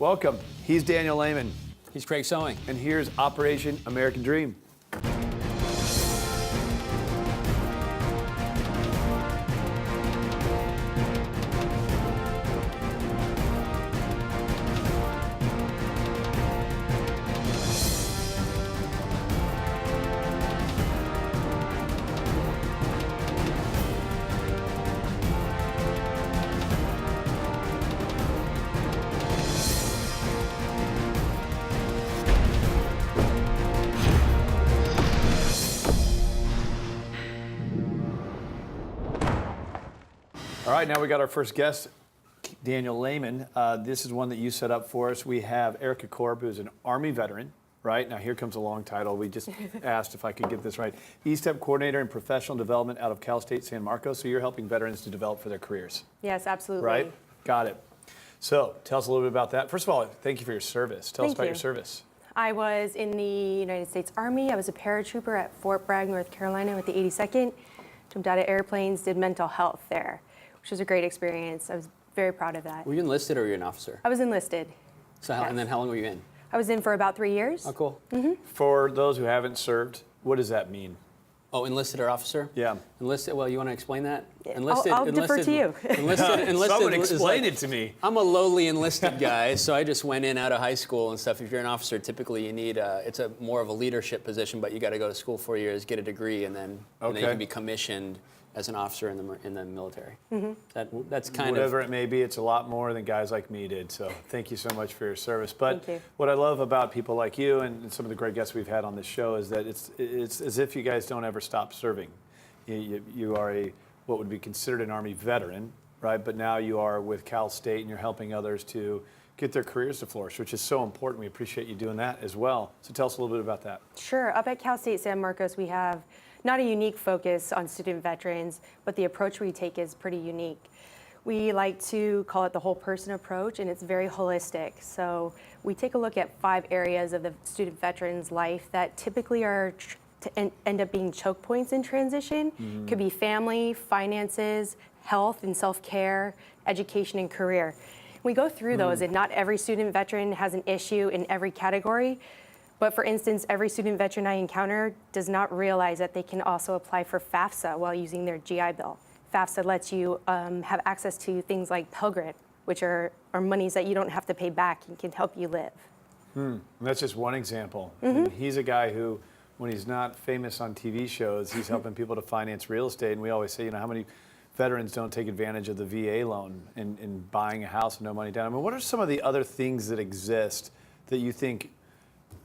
Welcome. He's Daniel Lehman. He's Craig Sewing. And here's Operation American Dream. All right, now we got our first guest, Daniel Lehman. This is one that you set up for us. We have Erica Korb, who's an Army veteran, right? Now here comes a long title. We just asked if I could get this right. E-Step Coordinator in Professional Development out of Cal State San Marcos. So you're helping veterans to develop for their careers. Yes, absolutely. Right? Got it. So tell us a little bit about that. First of all, thank you for your service. Tell us about your service. I was in the United States Army. I was a paratrooper at Fort Bragg, North Carolina with the 82nd. Jumped out of airplanes, did mental health there, which was a great experience. I was very proud of that. Were you enlisted or were you an officer? I was enlisted. So how, Yes. And then how long were you in? I was in for about 3 years. Oh, cool. For those who haven't served, what does that mean? Oh, enlisted or officer? Yeah. Enlisted, well, you want to explain that? I'll defer to you. Enlisted Someone explain like, it to me. I'm a lowly enlisted guy, so I just went in out of high school and stuff. If you're an officer, typically you need, it's a more of a leadership position, but you got to go to school 4 years, get a degree, and then you can be commissioned as an officer in the military. That's kind Whatever it may be, it's a lot more than guys like me did. So thank you so much for your service. But Thank you. what I love about people like you and some of the great guests we've had on this show is that it's as if you guys don't ever stop serving. You are what would be considered an Army veteran, right? But now you are with Cal State and you're helping others to get their careers to flourish, which is so important. We appreciate you doing that as well. So tell us a little bit about that. Sure. Up at Cal State San Marcos, we have not a unique focus on student veterans, but the approach we take is pretty unique. We like to call it the whole person approach, and it's very holistic. So we take a look at 5 areas of the student veteran's life that typically are to end up being choke points in transition. Could be family, finances, health and self-care, education and career. We go through those, and not every student veteran has an issue in every category. But for instance, every student veteran I encounter does not realize that they can also apply for FAFSA while using their GI Bill. FAFSA lets you have access to things like Pell Grant, which are monies that you don't have to pay back and can help you live. And that's just one example. And he's a guy who, when he's not famous on TV shows, he's helping people to finance real estate. And we always say, how many veterans don't take advantage of the VA loan in buying a house with no money down? I mean, what are some of the other things that exist that you think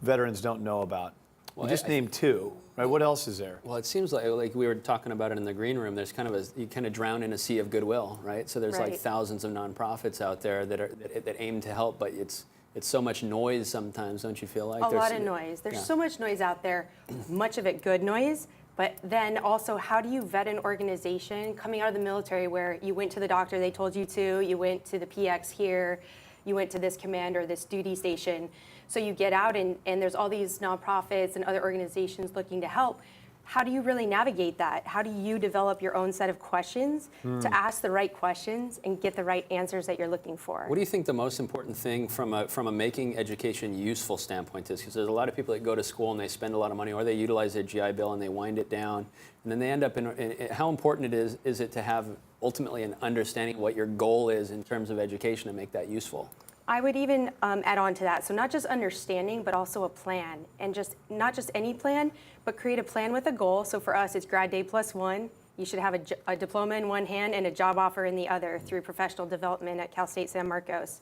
veterans don't know about? Well, just name 2, right? What else is there? Well, it seems like we were talking about it in the green room. There's kind of you kind of drown in a sea of goodwill, right? So there's like thousands of nonprofits out there that aim to help, but it's so much noise sometimes, don't you feel like? A lot of noise. There's so much noise out there, much of it good noise, but then also how do you vet an organization coming out of the military where you went to the doctor, they told you to, you went to the PX here, you went to this command or this duty station. So you get out and there's all these nonprofits and other organizations looking to help. How do you really navigate that? How do you develop your own set of questions to ask the right questions and get the right answers that you're looking for? What do you think the most important thing from a making education useful standpoint is? Because there's a lot of people that go to school and they spend a lot of money, or they utilize their GI Bill and they wind it down, and then they end up in how important is it to have ultimately an understanding what your goal is in terms of education and make that useful? I would even add on to that. So not just understanding, but also a plan. And not just any plan, but create a plan with a goal. So for us, it's grad day +1. You should have a diploma in one hand and a job offer in the other through professional development at Cal State San Marcos.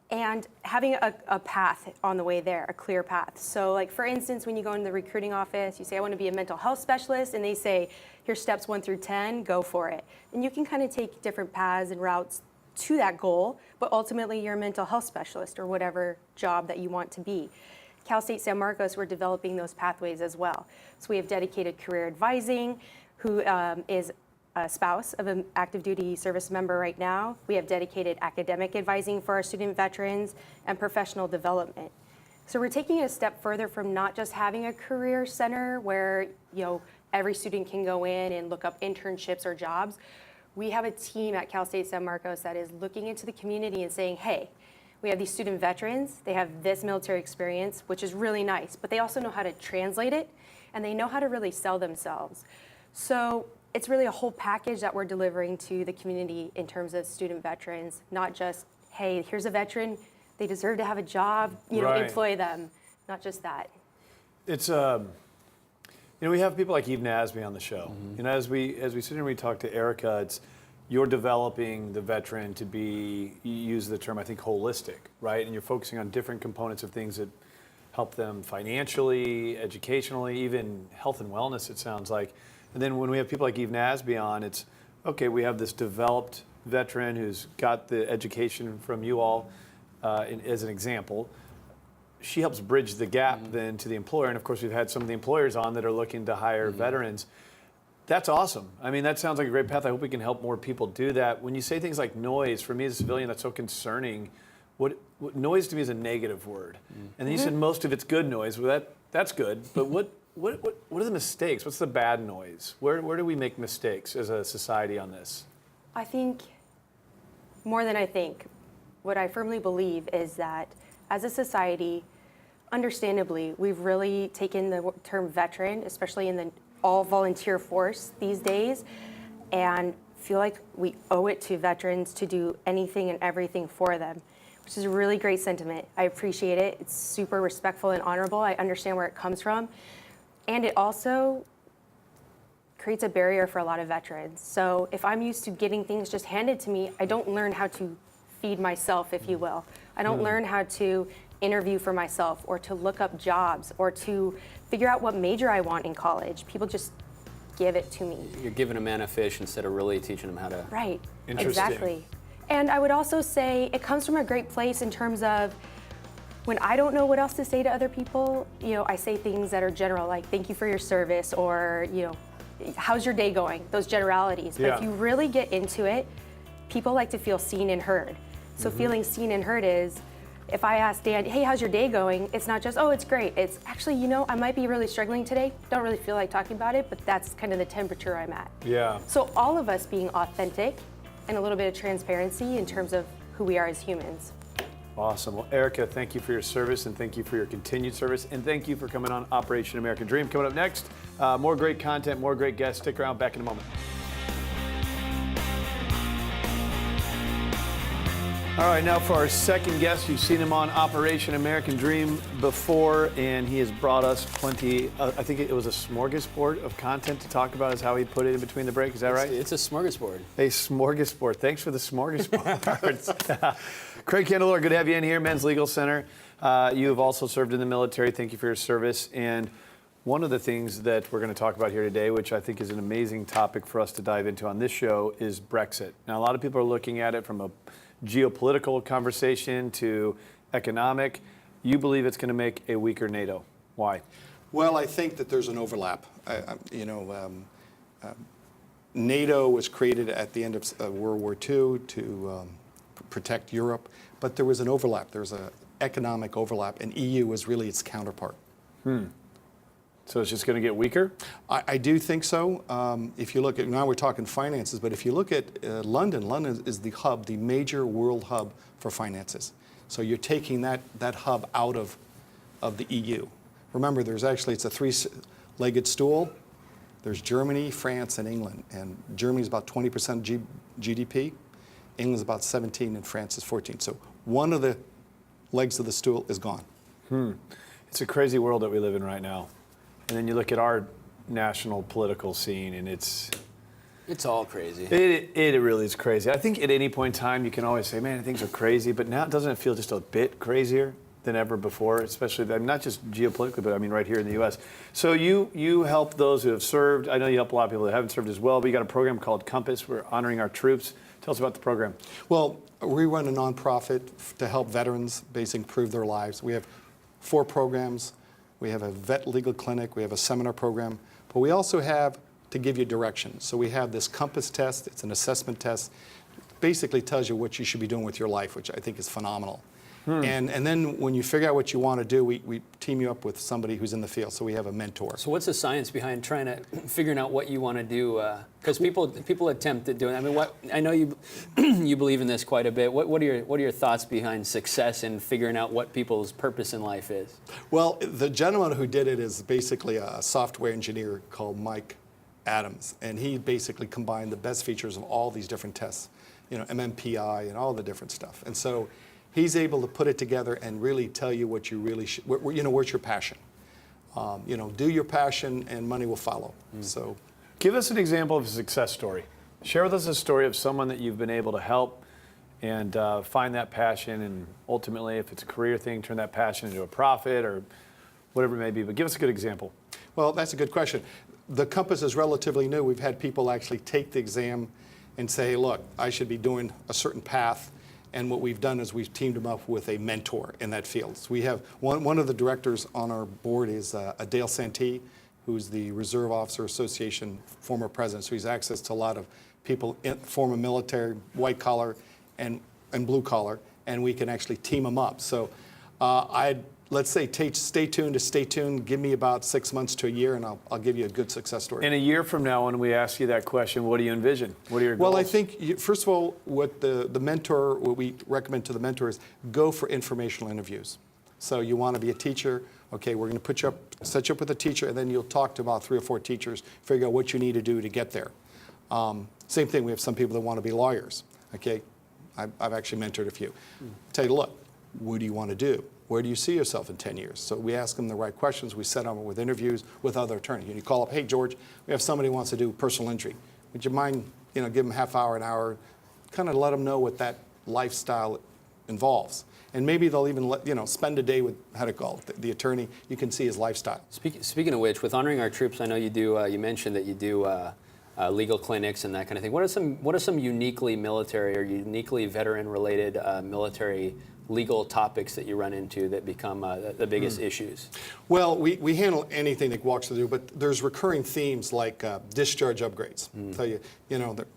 And having a path on the way there, a clear path. So like for instance, when you go into the recruiting office, you say, I want to be a mental health specialist, and they say, here's steps 1 through 10, go for it. And you can kind of take different paths and routes to that goal, but ultimately you're a mental health specialist or whatever job that you want to be. Cal State San Marcos, we're developing those pathways as well. So we have dedicated career advising, who is a spouse of an active duty service member right now. We have dedicated academic advising for our student veterans and professional development. So we're taking it a step further from not just having a career center where every student can go in and look up internships or jobs. We have a team at Cal State San Marcos that is looking into the community and saying, hey, We have these student veterans. They have this military experience, which is really nice, but they also know how to translate it, and they know how to really sell themselves. So it's really a whole package that we're delivering to the community in terms of student veterans, not just, hey, here's a veteran, they deserve to have a job, Right. employ them, not just that. It's we have people like Eve Nasby on the show. As we sit here and we talk to Erica, you're developing the veteran to be, you use the term, I think, holistic, right? And you're focusing on different components of things that help them financially, educationally, even health and wellness, it sounds like. And then when we have people like Eve Nasby on, it's, okay, we have this developed veteran who's got the education from you all as an example. She helps bridge the gap then to the employer. And of course, we've had some of the employers on that are looking to hire veterans. That's awesome. I mean, that sounds like a great path. I hope we can help more people do that. When you say things like noise, for me as a civilian, that's so concerning. What noise to me is a negative word. And then you said most of it's good noise. Well, that's good. But what are the mistakes? What's the bad noise? Where do we make mistakes as a society on this? I think, more than I think, what I firmly believe is that as a society, understandably, we've really taken the term veteran, especially in the all-volunteer force these days, and feel like we owe it to veterans to do anything and everything for them, which is a really great sentiment. I appreciate it. It's super respectful and honorable. I understand where it comes from. And it also creates a barrier for a lot of veterans. So if I'm used to getting things just handed to me, I don't learn how to feed myself, if you will. I don't learn how to interview for myself or to look up jobs or to figure out what major I want in college. People just give it to me. You're giving a man a fish instead of really teaching him how to. Right, Interesting. exactly. And I would also say it comes from a great place in terms of when I don't know what else to say to other people, I say things that are general, like thank you for your service, or, how's your day going? Those generalities. But if you really get into it, people like to feel seen and heard. So feeling seen and heard is, if I ask Dan, hey, how's your day going? It's not just, oh, it's great. It's actually, I might be really struggling today. Don't really feel like talking about it, but that's kind of the temperature I'm at. Yeah. So all of us being authentic and a little bit of transparency in terms of who we are as humans. Awesome. Well, Erica, thank you for your service, and thank you for your continued service, and thank you for coming on Operation American Dream. Coming up next, more great content, more great guests. Stick around, back in a moment. All right, now for our second guest. You've seen him on Operation American Dream before, and he has brought us plenty, I think it was a smorgasbord of content to talk about, is how he put it in between the break. Is that right? It's a smorgasbord. A smorgasbord. Thanks for the smorgasbord. Craig Candelora, good to have you in here, Men's Legal Center. You have also served in the military. Thank you for your service. And one of the things that we're going to talk about here today, which I think is an amazing topic for us to dive into on this show, is Brexit. Now, a lot of people are looking at it from a geopolitical conversation to economic. You believe it's going to make a weaker NATO. Why? Well, I think that there's an overlap. NATO was created at the end of World War II to protect Europe, but there was an overlap. There was an economic overlap, and EU was really its counterpart. So it's just going to get weaker? I do think so. If you look at, now we're talking finances, but if you look at London, London is the hub, the major world hub for finances. So you're taking that hub out of the EU. Remember, it's a three-legged stool. There's Germany, France, and England. And Germany's about 20% GDP. England's about 17, and France is 14. So one of the legs of the stool is gone. It's a crazy world that we live in right now. And then you look at our national political scene, and it's all crazy. It really is crazy. I think at any point in time, you can always say, man, things are crazy, but now doesn't it feel just a bit crazier than ever before, especially, not just geopolitically, but right here in the U.S. So you help those who have served. I know you help a lot of people that haven't served as well, but you got a program called Compass. We're honoring our troops. Tell us about the program. Well, we run a nonprofit to help veterans basically improve their lives. We have 4 programs. We have a vet legal clinic, we have a seminar program, but we also have to give you direction. So we have this Compass test, it's an assessment test, basically tells you what you should be doing with your life, which I think is phenomenal. And then when you figure out what you want to do, we team you up with somebody who's in the field. So we have a mentor. So what's the science behind trying to figuring out what you want to do? Because people attempt at doing. I mean, I know you you believe in this quite a bit. What are your thoughts behind success in figuring out what people's purpose in life is? Well, the gentleman who did it is basically a software engineer called Mike Adams, and he basically combined the best features of all these different tests, MMPI and all the different stuff. And so he's able to put it together and really tell you what you really should, where's your passion. Do your passion and money will follow. So, give us an example of a success story. Share with us a story of someone that you've been able to help and find that passion, and ultimately, if it's a career thing, turn that passion into a profit or whatever it may be. But give us a good example. Well, that's a good question. The Compass is relatively new. We've had people actually take the exam and say, look, I should be doing a certain path. And what we've done is we've teamed them up with a mentor in that field. So we have one of the directors on our board is Dale Santee, who's the Reserve Officer Association former president. So he's access to a lot of people in former military, white collar, and blue collar, and we can actually team them up. So let's say stay tuned. Give me about 6 months to a year, and I'll give you a good success story. In a year from now, when we ask you that question, what do you envision? What are your goals? Well, I think, first of all, what what we recommend to the mentor is go for informational interviews. So you want to be a teacher, okay, we're going to set you up with a teacher, and then you'll talk to about 3 or 4 teachers, figure out what you need to do to get there. Same thing, we have some people that want to be lawyers, okay? I've actually mentored a few. Tell you, look, what do you want to do? Where do you see yourself in 10 years? So we ask them the right questions. We set them with interviews with other attorneys. And you call up, hey, George, we have somebody who wants to do personal injury. Would you mind, give them half hour, an hour, kind of let them know what that lifestyle involves. And maybe they'll even spend a day with, the attorney. You can see his lifestyle. Speaking of which, with Honoring Our Troops, I know you do. You mentioned that you do legal clinics and that kind of thing. What are some uniquely military or uniquely veteran-related military legal topics that you run into that become the biggest issues? Well, we handle anything that walks through, but there's recurring themes like discharge upgrades. Tell you,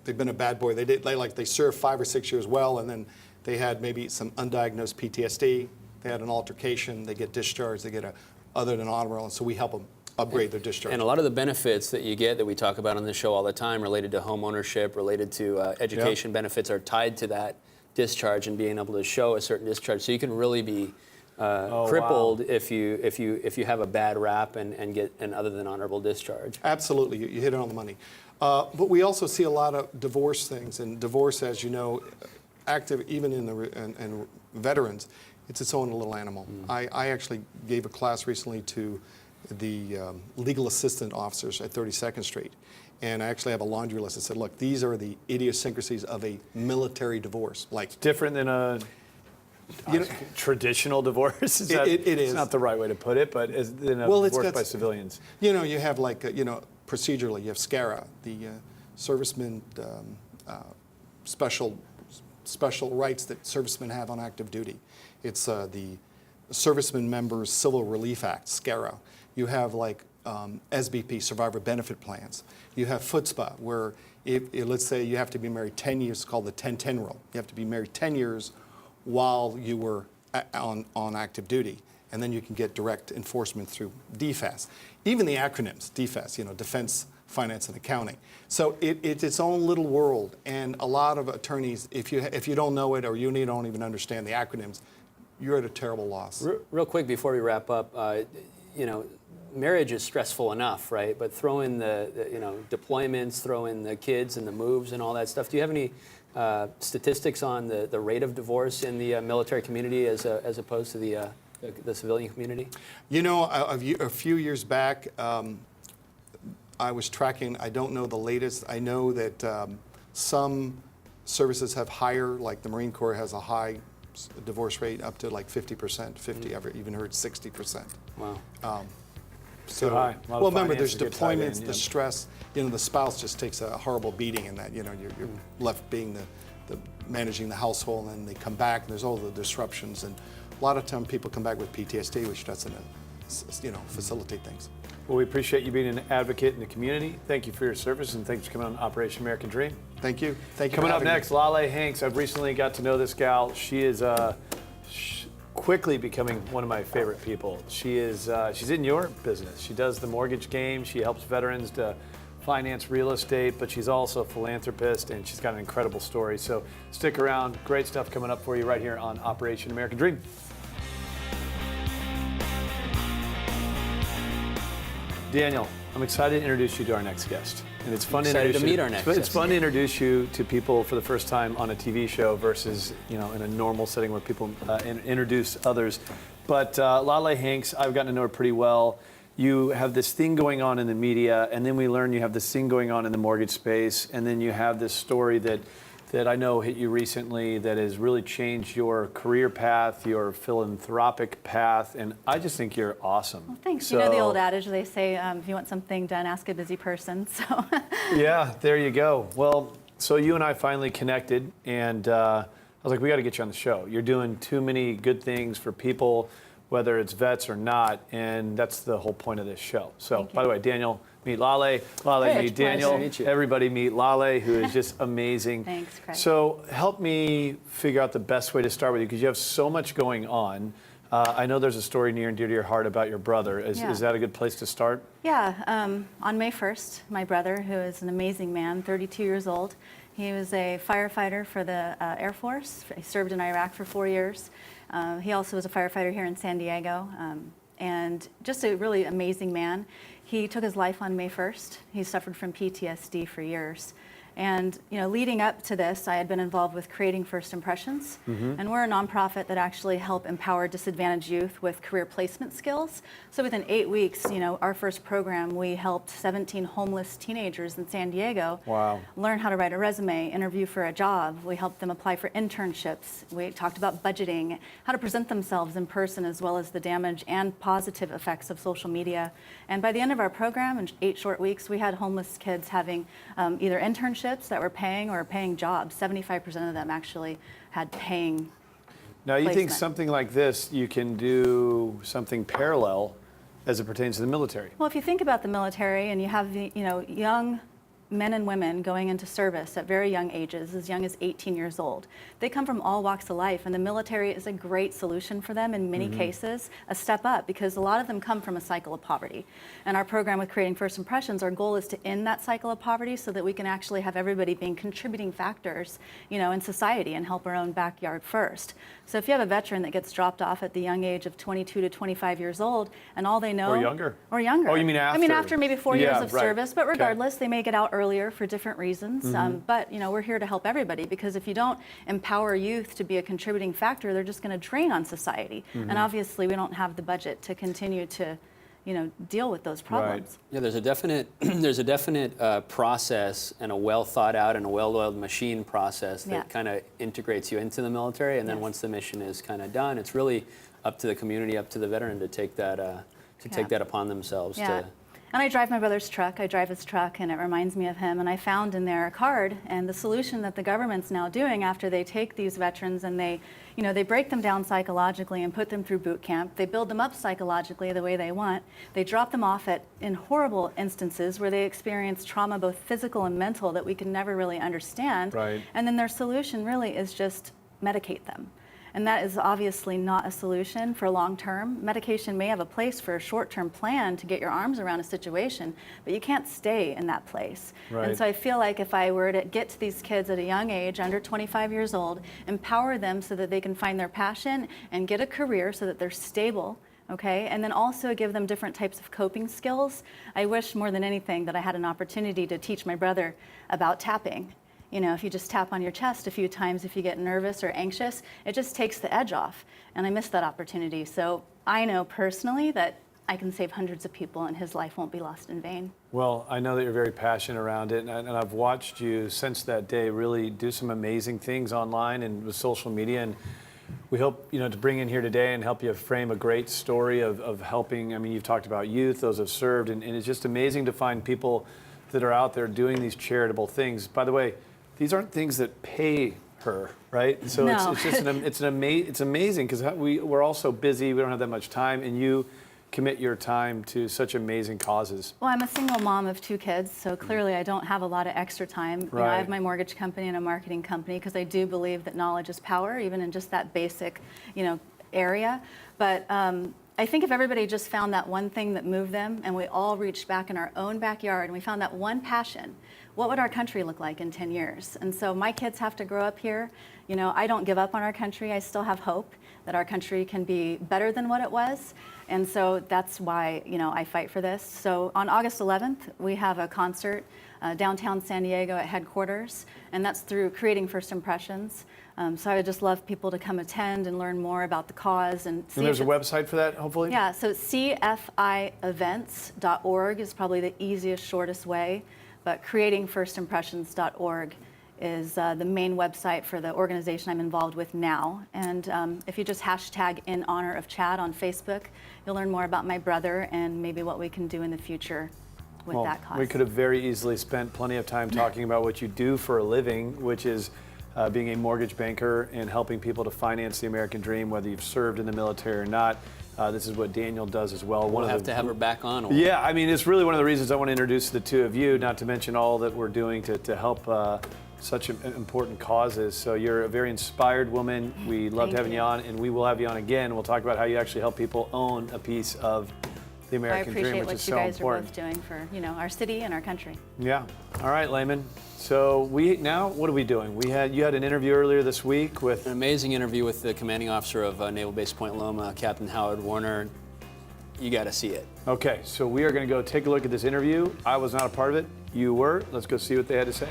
they've been a bad boy. They served 5 or 6 years well, and then they had maybe some undiagnosed PTSD. They had an altercation. They get discharged. They get other than honorable, and so we help them upgrade their discharge. And a lot of the benefits that you get that we talk about on the show all the time related to home ownership, related to education benefits are tied to that discharge and being able to show a certain discharge. So you can really be crippled if you have a bad rap and get an other than honorable discharge. Absolutely, you hit it on the money. But we also see a lot of divorce things, and divorce, as you know, active even in veterans, it's its own little animal. I actually gave a class recently to the legal assistant officers at 32nd Street. And I actually have a laundry list that said, look, these are the idiosyncrasies of a military divorce. It's different than a traditional divorce? It is. It's not the right way to put it, but in a divorce by civilians. You have procedurally, you have SCARA, the servicemen special rights that servicemen have on active duty. It's the Servicemen Members Civil Relief Act, SCARA. You have SBP, Survivor Benefit Plans. You have FUTSPA, where let's say you have to be married 10 years, it's called the 10-10 rule. You have to be married 10 years while you were on active duty, and then you can get direct enforcement through DFAS. Even the acronyms, DFAS, Defense, Finance, and Accounting. So it's its own little world, and a lot of attorneys, if you don't know it or you don't even understand the acronyms, you're at a terrible loss. Real quick before we wrap up, marriage is stressful enough, right? But throw in the deployments, throw in the kids and the moves and all that stuff. Do you have any statistics on the rate of divorce in the military community as opposed to the civilian community? A few years back, I was tracking. I don't know the latest. I know that some services have higher, like the Marine Corps has a high divorce rate up to 50%. 50. I've even heard 60%. Wow. So high. Well, remember, there's deployments, the stress. The spouse just takes a horrible beating in that. You're left being the managing the household, and they come back, and there's all the disruptions, and a lot of time people come back with PTSD, which doesn't, facilitate things. Well, we appreciate you being an advocate in the community. Thank you for your service, and thanks for coming on Operation American Dream. Thank you. Thank you. Coming up next, Laleh Hanks. I've recently got to know this gal. She is quickly becoming one of my favorite people. She's in your business. She does the mortgage game. She helps veterans to finance real estate, but she's also a philanthropist, and she's got an incredible story. So stick around. Great stuff coming up for you right here on Operation American Dream. Daniel, I'm excited to introduce you to our next guest. And it's fun to meet our next It's guest. fun to introduce you to people for the first time on a TV show versus, in a normal setting where people introduce others. But Laleh Hanks, I've gotten to know her pretty well. You have this thing going on in the media, and then we learn you have this thing going on in the mortgage space, and then you have this story that I know hit you recently that has really changed your career path, your philanthropic path, and I just think you're awesome. Well, thanks. You know the old adage, they say, if you want something done, ask a busy person. So. Yeah, there you go. Well, so you and I finally connected, and I was like, we got to get you on the show. You're doing too many good things for people, whether it's vets or not, and that's the whole point of this show. So, by the way, Daniel, meet Laleh. Laleh, Rich, meet Daniel. pleasure to meet you. Everybody meet Laleh, who is just amazing. Thanks, Craig. So help me figure out the best way to start with you, because you have so much going on. I know there's a story near and dear to your heart about your brother. Is that a good place to start? Yeah, on May 1st, my brother, who is an amazing man, 32 years old, he was a firefighter for the Air Force. He served in Iraq for 4 years. He also was a firefighter here in San Diego, and just a really amazing man. He took his life on May 1st. He suffered from PTSD for years. And leading up to this, I had been involved with Creating First Impressions, and we're a nonprofit that actually help empower disadvantaged youth with career placement skills. So within 8 weeks, our first program, we helped 17 homeless teenagers in San Diego learn how to write a resume, interview for a job. We helped them apply for internships. We talked about budgeting, how to present themselves in person, as well as the damage and positive effects of social media. And by the end of our program, in 8 short weeks, we had homeless kids having either internships that were paying or paying jobs. 75% of them actually had paying Now, you think placement. something like this, you can do something parallel as it pertains to the military? Well, if you think about the military and you have the, young men and women going into service at very young ages, as young as 18 years old. They come from all walks of life, and the military is a great solution for them in many cases, a step up, because a lot of them come from a cycle of poverty. And our program with Creating First Impressions, our goal is to end that cycle of poverty so that we can actually have everybody being contributing factors, in society and help our own backyard first. So if you have a veteran that gets dropped off at the young age of 22 to 25 years old, and all they know... Or younger. Or younger. Oh, you mean after? I mean, after maybe 4 years of right. service, but Okay. regardless, they may get out earlier for different reasons. But we're here to help everybody, because if you don't empower youth to be a contributing factor, they're just going to drain on society. And obviously, we don't have the budget to continue to, deal with those problems. Yeah, there's a definite process and a well thought out and a well-oiled machine process that kind of integrates you into the military, and then once the mission is kind of done, it's really up to the community, up to the veteran to take that take that upon themselves. Yeah. And I drive my brother's truck. I drive his truck, and it reminds me of him. And I found in there a card, and the solution that the government's now doing after they take these veterans and they break them down psychologically and put them through boot camp. They build them up psychologically the way they want. They drop them off in horrible instances where they experience trauma, both physical and mental, that we can never really understand. Right. And then their solution really is just medicate them. And that is obviously not a solution for long term. Medication may have a place for a short-term plan to get your arms around a situation, but you can't stay in that place. Right. And so I feel like if I were to get to these kids at a young age, under 25 years old, empower them so that they can find their passion and get a career so that they're stable, okay? And then also give them different types of coping skills. I wish more than anything that I had an opportunity to teach my brother about tapping. If you just tap on your chest a few times, if you get nervous or anxious, it just takes the edge off. And I missed that opportunity. So I know personally that I can save hundreds of people and his life won't be lost in vain. Well, I know that you're very passionate around it, and I've watched you since that day really do some amazing things online and with social media. And we hope, to bring in here today and help you frame a great story of helping. I mean, you've talked about youth, those have served, and it's just amazing to find people that are out there doing these charitable things. By the way, these aren't things that pay her, right? So No. it's amazing because we're all so busy, we don't have that much time, and you commit your time to such amazing causes. Well, I'm a single mom of 2 kids, so clearly I don't have a lot of extra time. I Right. have my mortgage company and a marketing company because I do believe that knowledge is power, even in just that basic, area. But I think if everybody just found that one thing that moved them, and we all reached back in our own backyard and we found that one passion, what would our country look like in 10 years? And so my kids have to grow up here. You know, I don't give up on our country. I still have hope that our country can be better than what it was. And so that's why, you know, I fight for this. So on August 11th, we have a concert downtown San Diego at headquarters, and that's through Creating First Impressions. So I would just love people to come attend and learn more about the cause. And there's a website for that, hopefully? Yeah, so cfievents.org is probably the easiest, shortest way, but creatingfirstimpressions.org is the main website for the organization I'm involved with now. And if you just hashtag In Honor of Chad on Facebook, you'll learn more about my brother and maybe what we can do in the future with that cause. We could have very easily spent plenty of time talking about what you do for a living, which is being a mortgage banker and helping people to finance the American dream, whether you've served in the military or not. This is what Daniel does as well. We'll have to have her back on. Yeah, I mean, it's really one of the reasons I want to introduce the two of you, not to mention all that we're doing to help such important causes. So you're a very inspired woman. We loved having you on, and we will have you on again. We'll talk about how you actually help people own a piece of the American dream, which is so important. I appreciate what you guys are both doing for, you know, our city and our country. Yeah. All right, Layman. So what are we doing? You had an interview earlier this week with an amazing interview with the commanding officer of Naval Base Point Loma, Captain Howard Warner. You got to see it. Okay, so we are going to go take a look at this interview. I was not a part of it. You were. Let's go see what they had to say.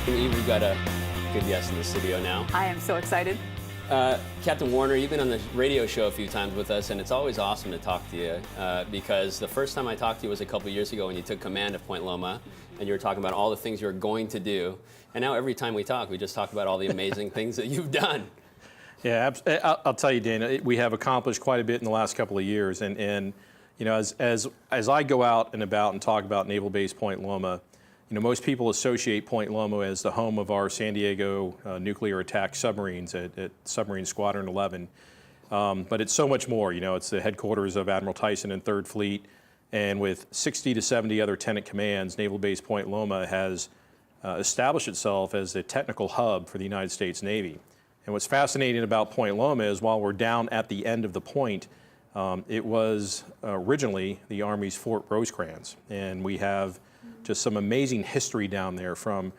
We've got a good guest in the studio now. I am so excited. Captain Warner, you've been on the radio show a few times with us, and it's always awesome to talk to you because the first time I talked to you was a couple years ago when you took command of Point Loma, and you were talking about all the things you were going to do. And now every time we talk, we just talk about all the amazing things that you've done. Yeah, I'll tell you, Dana, we have accomplished quite a bit in the last couple of years, and you know, as I go out and about and talk about Naval Base Point Loma, you know, most people associate Point Loma as the home of our San Diego nuclear attack submarines at Submarine Squadron 11. But it's so much more. You know, it's the headquarters of Admiral Tyson and 3rd Fleet. And with 60 to 70 other tenant commands, Naval Base Point Loma has established itself as a technical hub for the United States Navy. And what's fascinating about Point Loma is while we're down at the end of the point, it was originally the Army's Fort Rosecrans. And we have just some amazing history down there from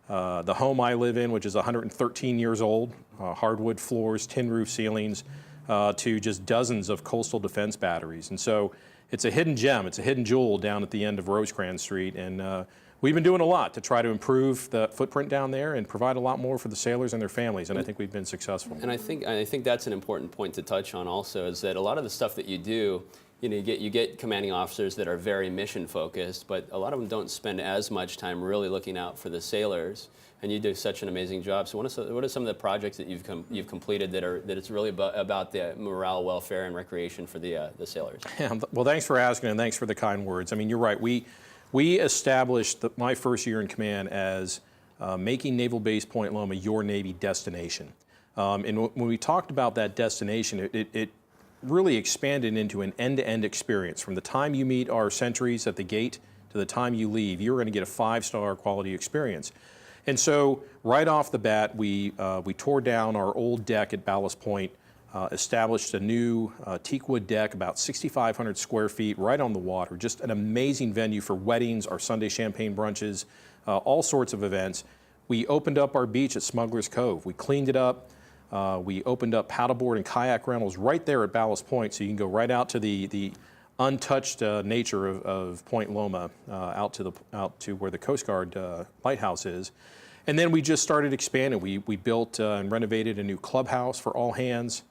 the home I live in, which is 113 years old, hardwood floors, tin roof ceilings, to just dozens of coastal defense batteries. And so it's a hidden gem, it's a hidden jewel down at the end of Rosecrans Street. And we've been doing a lot to try to improve the footprint down there and provide a lot more for the sailors and their families, and I think we've been successful. And I think that's an important point to touch on also, is that a lot of the stuff that you do, you know, you get commanding officers that are very mission focused, but a lot of them don't spend as much time really looking out for the sailors. And you do such an amazing job. So what are some of the projects that you've completed that it's really about the morale, welfare, and recreation for the sailors? Yeah, well, thanks for asking, and thanks for the kind words. I mean, you're right. We established my first year in command as making Naval Base Point Loma your Navy destination. And when we talked about that destination, it really expanded into an end-to-end experience. From the time you meet our sentries at the gate to the time you leave, you're going to get a 5-star quality experience. And so right off the bat, we tore down our old deck at Ballast Point, established a new teakwood deck, about 6,500 square feet, right on the water. Just an amazing venue for weddings, our Sunday champagne brunches, all sorts of events. We opened up our beach at Smuggler's Cove. We cleaned it up. We opened up paddleboard and kayak rentals right there at Ballast Point, so you can go right out to the untouched nature of Point Loma, out to where the Coast Guard lighthouse is. And then we just started expanding. We built and renovated a new clubhouse for all hands,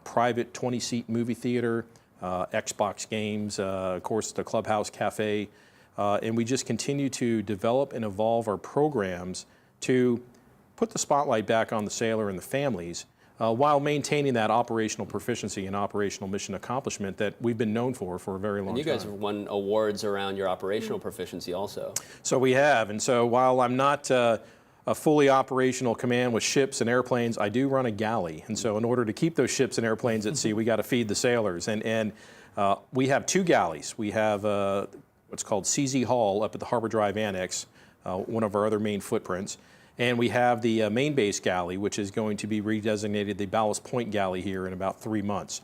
private 20-seat movie theater, Xbox games, of course the Clubhouse Cafe, and we just continue to develop and evolve our programs to put the spotlight back on the sailor and the families, while maintaining that operational proficiency and operational mission accomplishment that we've been known for a very long time. And you guys have won awards around your operational proficiency also. So we have, and so while I'm not a fully operational command with ships and airplanes, I do run a galley. And so in order to keep those ships and airplanes at sea, we got to feed the sailors. And we have 2 galleys. We have what's called CZ Hall up at the Harbor Drive Annex, one of our other main footprints. And we have the main base galley, which is going to be redesignated the Ballast Point Galley here in about 3 months.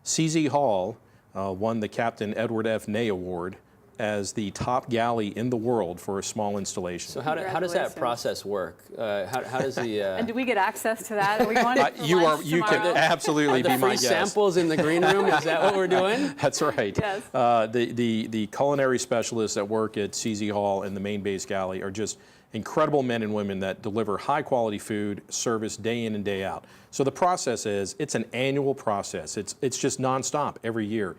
CZ Hall won the Captain Edward F. Ney Award as the top galley in the world for a small installation. So how does that Congratulations. process work? How does the And do we get access to that? Are we going to You can absolutely be the my free guest. samples in the green room? Is that what we're doing? That's right. Yes. The culinary specialists that work at CZ Hall and the main base galley are just incredible men and women that deliver high quality food service day in and day out. So the process is, it's an annual process. It's just nonstop every year.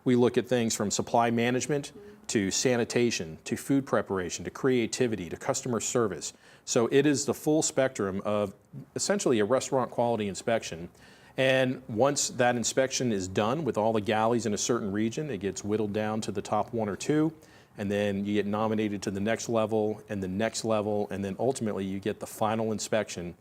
We look at things from supply management to sanitation, to food preparation, to creativity, to customer service. So it is the full spectrum of essentially a restaurant quality inspection. And once that inspection is done with all the galleys in a certain region, it gets whittled down to the top 1 or 2, and then you get nominated to the next level, and then ultimately you get the final inspection.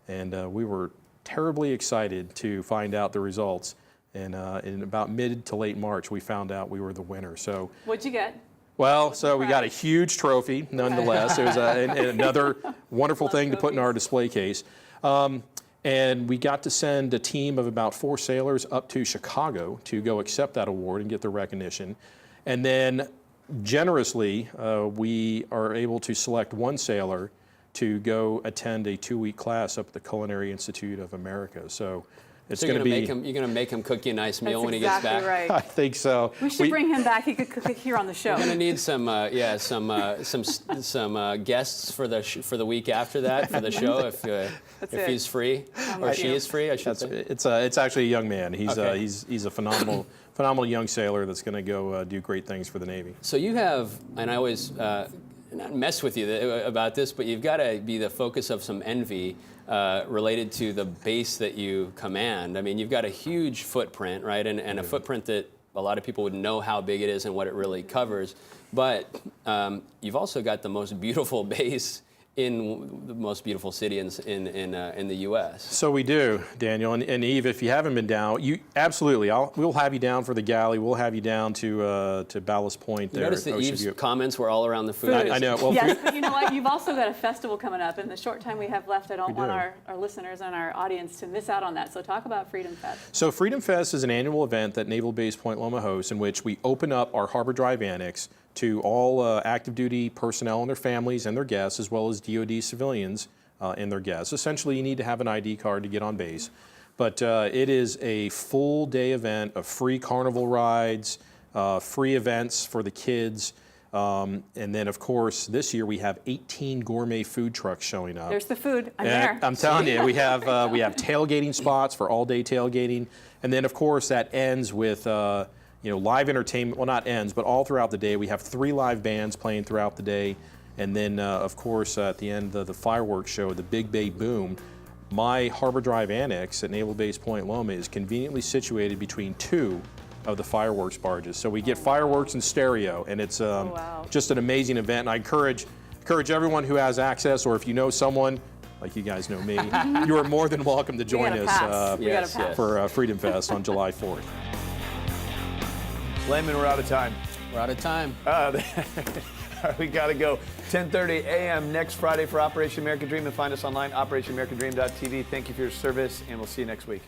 And we were terribly excited to find out the results. And in about mid to late March, we found out we were the winner. So, What'd you get? well, so we got a huge trophy, nonetheless. It was another wonderful thing to put in our display case. And we got to send a team of about 4 sailors up to Chicago to go accept that award and get the recognition. And then generously, we are able to select 1 sailor to go attend a 2-week class up at the Culinary Institute of America. So it's So going to be. you're going to make him cook you a nice meal That's when he exactly gets back. right. I think so. We should bring him back. He could cook here on the show. We're going to need some guests for the week after that for the show if it. he's free or she is free. I should say. It's actually a young man. He's Okay. he's a phenomenal young sailor that's going to go do great things for the Navy. So you have, and I always not mess with you about this, but you've got to be the focus of some envy related to the base that you command. I mean, you've got a huge footprint, right? And a footprint that a lot of people would know how big it is and what it really covers. But you've also got the most beautiful base in the most beautiful city in the U.S. So we do, Daniel, and Eve. If you haven't been down, you absolutely. We'll have you down for the galley. We'll have you down to Ballast Point. You There, notice that Ocean Eve's View. comments were all around the food. I know. Well, Yes, but you know what? You've also got a festival coming up. In the short time we have left, I don't We want do. our listeners and our audience to miss out on that. So talk about Freedom Fest. So Freedom Fest is an annual event that Naval Base Point Loma hosts, in which we open up our Harbor Drive Annex to all active duty personnel and their families and their guests, as well as DoD civilians and their guests. Essentially, you need to have an ID card to get on base. But it is a full day event of free carnival rides, free events for the kids. And then, of course, this year we have 18 gourmet food trucks showing up. There's the food. I'm And there. I'm telling you, we have tailgating spots for all-day tailgating, and then of course that ends with live entertainment. Well, not ends, but all throughout the day we have 3 live bands playing throughout the day, and then of course at the end of the fireworks show, the Big Bay Boom. My Harbor Drive Annex at Naval Base Point Loma is conveniently situated between 2 of the fireworks barges, so we get fireworks in stereo, and it's wow. just an amazing event. And I encourage everyone who has access, or if you know someone, like you guys know me, you are more than welcome to join gotta us pass. We Yes, gotta pass. for Freedom Fest on July 4th. Layman, we're out of time. We're out of time. We got to go. 10:30 a.m. next Friday for Operation American Dream. And find us online, operationamericandream.tv. Thank you for your service, and we'll see you next week.